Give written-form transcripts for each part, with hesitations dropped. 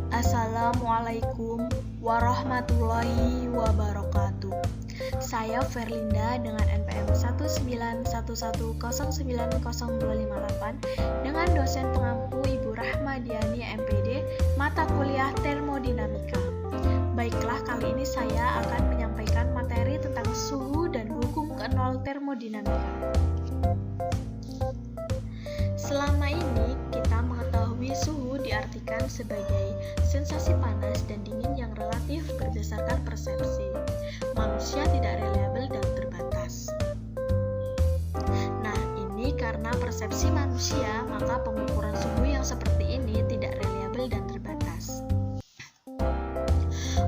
Assalamualaikum warahmatullahi wabarakatuh. Saya Verlinda dengan NPM 19110902058 dengan dosen pengampu Ibu Rahmadiani MPD mata kuliah termodinamika. Baiklah, kali ini saya akan menyampaikan materi tentang suhu dan hukum ke-0 termodinamika. Selama ini kita mengetahui suhu diartikan sebagai sensasi panas dan dingin yang relatif berdasarkan persepsi. Manusia tidak reliabel dan terbatas. Nah, ini karena persepsi manusia, maka pengukuran suhu yang seperti ini tidak reliabel dan terbatas.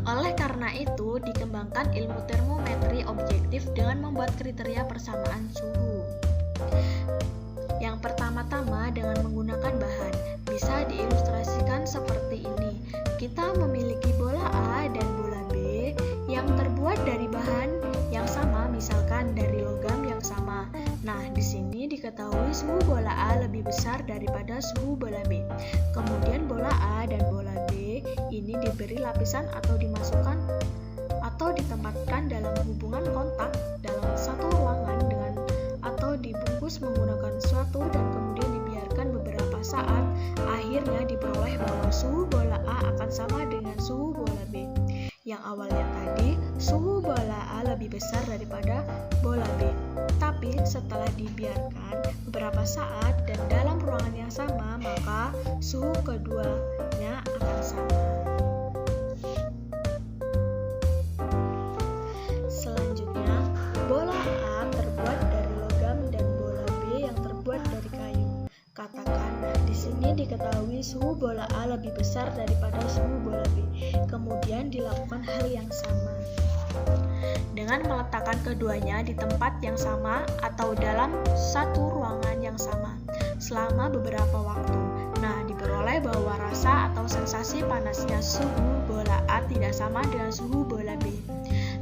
Oleh karena itu, dikembangkan ilmu termometri objektif dengan membuat kriteria persamaan suhu. Yang pertama-tama dengan menggunakan bahan, bisa diilustrasikan seperti ini. Kita memiliki bola A dan bola B yang terbuat dari bahan yang sama, misalkan dari logam yang sama. Nah, di sini diketahui suhu bola A lebih besar daripada suhu bola B. Kemudian bola A dan bola B ini diberi lapisan atau dimasukkan atau ditempatkan dalam hubungan kontak dalam satu ruangan dengan atau dibungkus menggunakan suatu dan kemudian dibiarkan beberapa saat. Akhirnya diperoleh bahwa suhu bola A akan sama dengan suhu bola B. Yang awalnya tadi suhu bola A lebih besar daripada bola B, tapi setelah dibiarkan beberapa saat dan dalam ruangan yang sama, maka suhu keduanya akan sama. Selanjutnya, bola A terbuat dari logam dan bola B yang terbuat dari kayu. Katakan, di sini diketahui suhu bola A lebih besar daripada suhu bola B. Kemudian dilakukan hal yang sama dengan meletakkan keduanya di tempat yang sama atau dalam satu ruangan yang sama selama beberapa waktu. Nah, diperoleh bahwa rasa atau sensasi panasnya suhu bola A tidak sama dengan suhu bola B.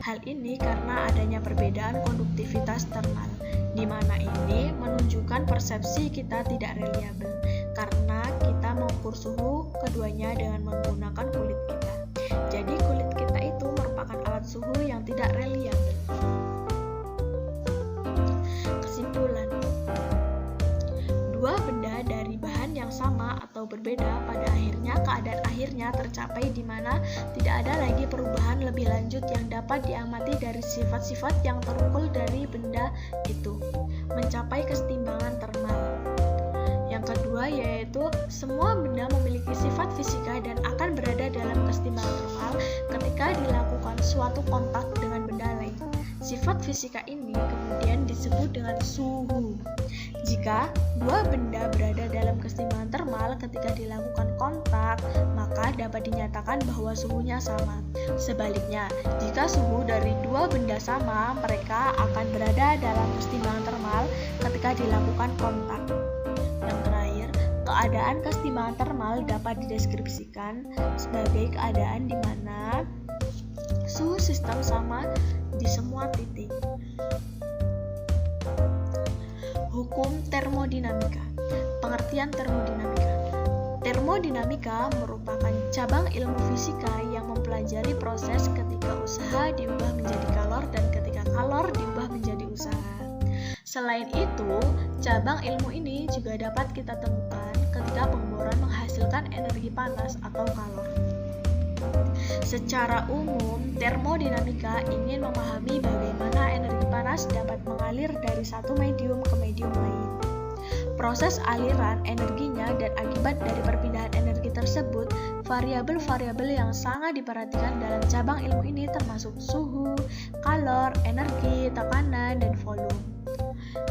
Hal ini karena adanya perbedaan konduktivitas termal, di mana ini menunjukkan persepsi kita tidak reliabel, karena kita mengukur suhu keduanya dengan menggunakan kulit kita. Jadi kulit kita itu merupakan alat suhu yang tidak reliabel. Kesimpulan, dua benda dari bahan yang sama atau berbeda pada akhirnya keadaan akhirnya tercapai di mana tidak ada lagi perubahan lebih lanjut yang dapat diamati dari sifat-sifat yang terukur dari benda itu, mencapai kesetimbangan termal. Yang kedua yaitu semua benda memiliki sifat fisika dan akan berada dalam kesetimbangan termal ketika dilakukan suatu kontak dengan benda lain. Sifat fisika ini kemudian disebut dengan suhu. Jika dua benda berada dalam kesetimbangan termal ketika dilakukan kontak, maka dapat dinyatakan bahwa suhunya sama. Sebaliknya, jika suhu dari dua benda sama, mereka akan berada dalam kesetimbangan termal ketika dilakukan kontak. Yang terakhir, keadaan kesetimbangan termal dapat dideskripsikan sebagai keadaan di mana suhu sistem sama di semua titik. Hukum termodinamika. Pengertian termodinamika. Termodinamika merupakan cabang ilmu fisika yang mempelajari proses ketika usaha diubah menjadi kalor dan ketika kalor diubah menjadi usaha. Selain itu, cabang ilmu ini juga dapat kita temukan ketika pengeboran menghasilkan energi panas atau kalor. Secara umum, termodinamika ingin memahami bagaimana energi panas dapat mengalir dari satu medium ke medium lain. Proses aliran energinya dan akibat dari perpindahan energi tersebut, variabel-variabel yang sangat diperhatikan dalam cabang ilmu ini termasuk suhu, kalor, energi, tekanan, dan volume.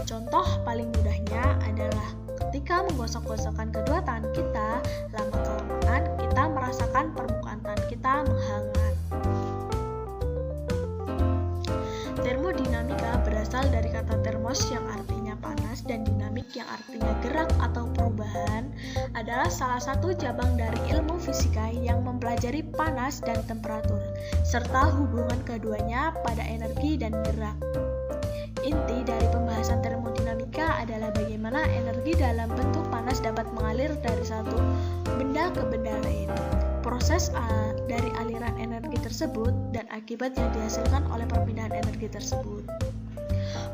Contoh paling mudahnya adalah ketika menggosok-gosokkan kedua tangan kita, lama-kelamaan kita merasakan permukaan tangan kita menghangat. Termodinamika berasal dari kata termos yang artinya panas dan dinamik yang artinya gerak atau perubahan, adalah salah satu cabang dari ilmu fisika yang mempelajari panas dan temperatur, serta hubungan keduanya pada energi dan gerak. Inti dari pembahasan termodinamika termodinamika adalah bagaimana energi dalam bentuk panas dapat mengalir dari satu benda ke benda lain. Proses dari aliran energi tersebut dan akibat yang dihasilkan oleh perpindahan energi tersebut.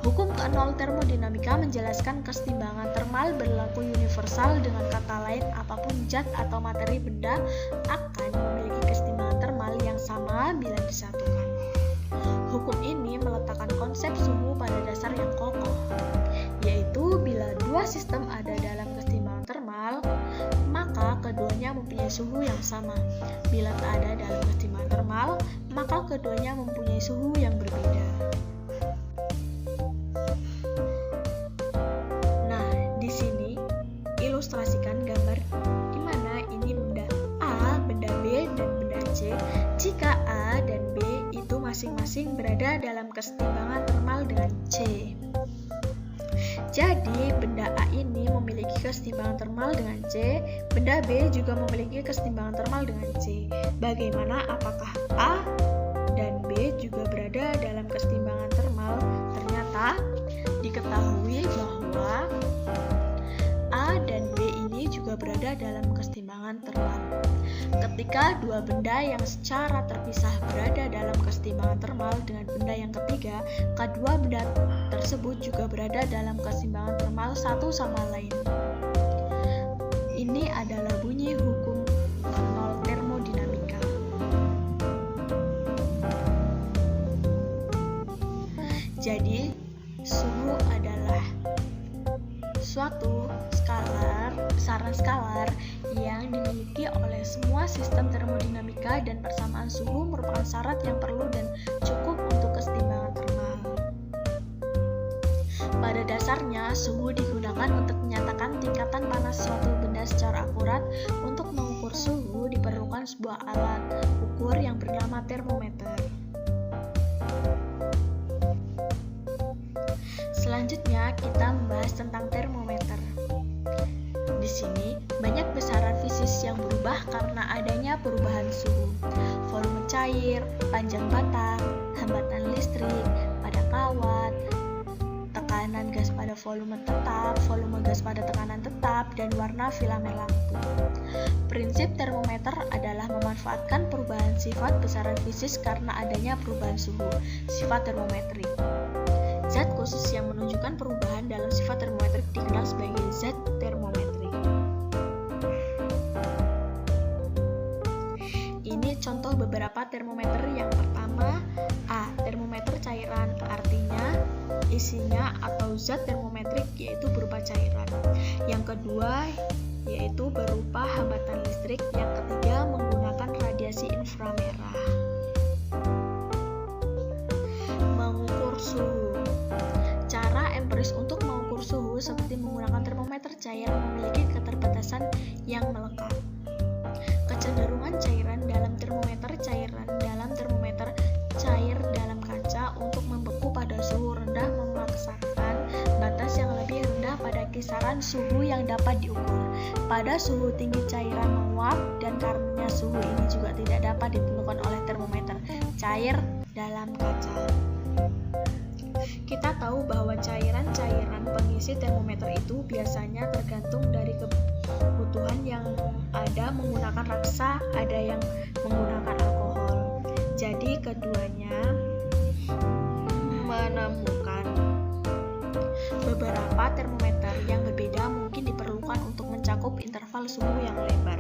Hukum ke-0 termodinamika menjelaskan kesetimbangan termal berlaku universal, dengan kata lain apapun zat atau materi benda akan memiliki kesetimbangan termal yang sama bila disatukan. Hukum ini meletakkan konsep suhu pada dasar yang kokoh, yaitu bila dua sistem ada dalam kesetimbangan termal, maka keduanya mempunyai suhu yang sama. Bila tak ada dalam kesetimbangan termal, maka keduanya mempunyai suhu yang berbeda. Nah, di sini ilustrasikan gambar di mana ini benda A, benda B, dan benda C. Jika A dan B itu masing-masing berada dalam kesetimbangan termal dengan C. Jadi, benda A ini memiliki kesetimbangan termal dengan C, benda B juga memiliki kesetimbangan termal dengan C. Bagaimana apakah A dan B juga berada dalam kesetimbangan termal? Ternyata diketahui bahwa A dan B ini juga berada dalam kesetimbangan termal. Ketika dua benda yang secara terpisah berada dalam kesetimbangan termal dengan benda yang ketiga, kedua benda tersebut juga berada dalam kesetimbangan termal satu sama lain. Ini adalah bunyi hukum ke-0 termodinamika. Jadi, suhu adalah suatu besaran skalar yang dimiliki oleh semua sistem termodinamika, dan persamaan suhu merupakan syarat yang perlu dan cukup untuk kesetimbangan termal. Pada dasarnya, suhu digunakan untuk menyatakan tingkatan panas suatu benda secara akurat. Untuk mengukur suhu diperlukan sebuah alat ukur yang bernama termometer. Selanjutnya, kita membahas tentang termometer. Di sini, banyak besaran fisis yang berubah karena adanya perubahan suhu. Volume cair, panjang batang, hambatan listrik pada kawat, tekanan gas pada volume tetap, volume gas pada tekanan tetap, dan warna filamen lampu. Prinsip termometer adalah memanfaatkan perubahan sifat besaran fisis karena adanya perubahan suhu, sifat termometrik. Zat khusus yang menunjukkan perubahan dalam sifat termometrik dikenal sebagai zat termometrik. Ini contoh beberapa termometer. Yang pertama, A. Termometer cairan, artinya isinya atau zat termometrik yaitu berupa cairan. Yang kedua, yaitu berupa hambatan listrik. Yang ketiga, menggunakan radiasi inframerah. Mengukur suhu. Cara empiris untuk mengukur suhu seperti menggunakan termometer cair memiliki keterbatasan yang melekat. Kecenderungan cairan dalam termometer cair dalam kaca untuk membeku pada suhu rendah memaksakan batas yang lebih rendah pada kisaran suhu yang dapat diukur. Pada suhu tinggi cairan menguap, dan karenanya suhu ini juga tidak dapat ditentukan oleh termometer cair dalam kaca. Kita tahu bahwa cairan-cairan pengisi termometer itu biasanya tergantung dari kebutuhan yang ada menggunakan raksa, ada yang menggunakan alkohol. Jadi keduanya menemukan beberapa termometer yang berbeda mungkin diperlukan untuk mencakup interval suhu yang lebar.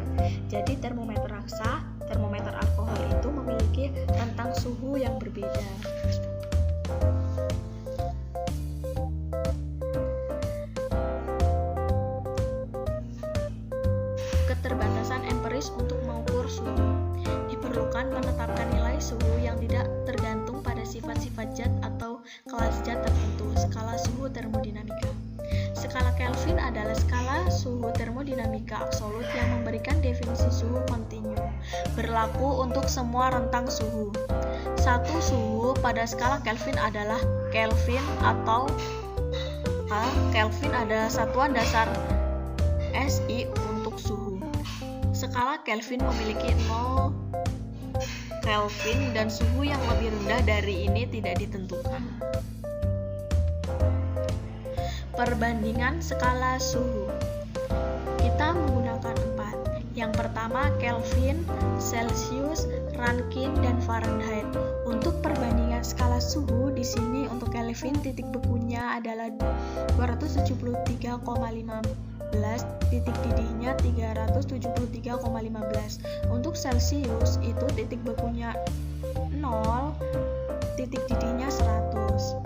Jadi termometer raksa, termometer alkohol itu memiliki rentang suhu yang berbeda. Keterbatasan empiris untuk mengukur suhu. Diperlukan menetapkan nilai suhu yang tidak tergantung pada sifat-sifat zat atau kelas zat tertentu. Skala suhu termodinamika. Skala Kelvin adalah skala suhu termodinamika absolut yang memberikan definisi suhu kontinu, berlaku untuk semua rentang suhu. Satu suhu pada skala Kelvin adalah Kelvin atau Kelvin adalah satuan dasar SI untuk suhu. Skala Kelvin memiliki 0 Kelvin dan suhu yang lebih rendah dari ini tidak ditentukan. Perbandingan skala suhu. Kita menggunakan 4. Yang pertama Kelvin, Celsius, Rankine, dan Fahrenheit. Untuk perbandingan skala suhu di sini untuk Kelvin titik bekunya adalah 273,15, titik didihnya 373,15. Untuk Celsius itu titik bekunya 0, titik didihnya 100.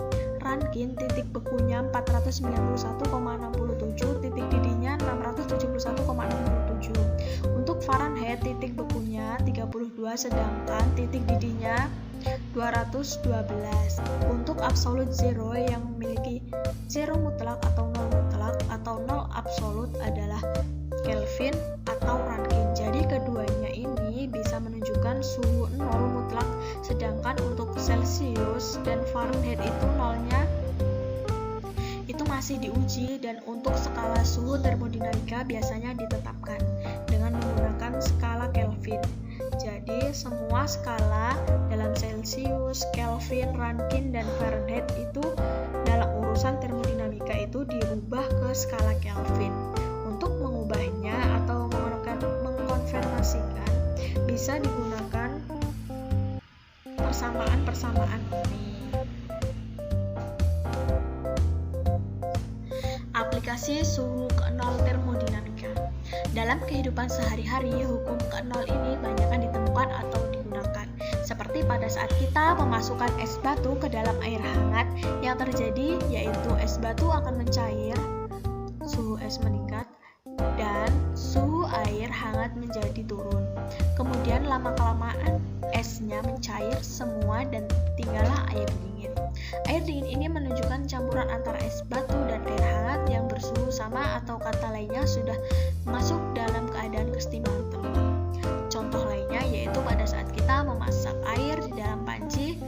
Rankine titik bekunya 491,67, titik didihnya 671,67. Untuk Fahrenheit titik bekunya 32, sedangkan titik didihnya 212. Untuk absolute zero yang memiliki zero mutlak atau nol mutlak atau nol absolut adalah Kelvin atau Rankine. Jadi keduanya ini bisa menunjukkan suhu nol mutlak, sedangkan untuk Celsius dan Fahrenheit itu nolnya itu masih diuji, dan untuk skala suhu termodinamika biasanya ditetapkan dengan menggunakan skala Kelvin. Jadi semua skala dalam Celsius, Kelvin, Rankine, dan Fahrenheit itu dalam urusan termodinamika itu dirubah ke skala Kelvin. Untuk mengubahnya atau mengkonfirmasikan bisa digunakan persamaan-persamaan ini. Aplikasi suhu ke nol termodinamika. Dalam kehidupan sehari-hari, hukum ke nol ini banyakkan ditemukan atau digunakan. Seperti pada saat kita memasukkan es batu ke dalam air hangat, yang terjadi yaitu es batu akan mencair, suhu es meningkat, dan suhu air hangat menjadi turun. Kemudian lama-kelamaan esnya mencair semua dan tinggallah air dingin. Air dingin ini menunjukkan campuran antara es batu dan air hangat yang bersuhu sama, atau kata lainnya sudah masuk dalam keadaan kesetimbangan telur. Contoh lainnya yaitu pada saat kita memasak air di dalam panci.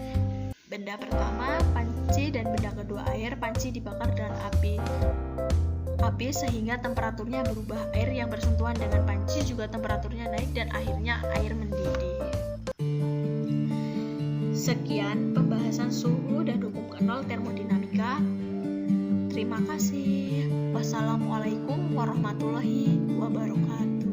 Benda pertama panci dan benda kedua air. Panci dibakar dengan api sehingga temperaturnya berubah. Air yang bersentuhan dengan panci juga temperaturnya naik dan akhirnya air mendidih. Sekian pembahasan suhu dan hukum ke nol termodinamika. Terima kasih. Wassalamualaikum warahmatullahi wabarakatuh.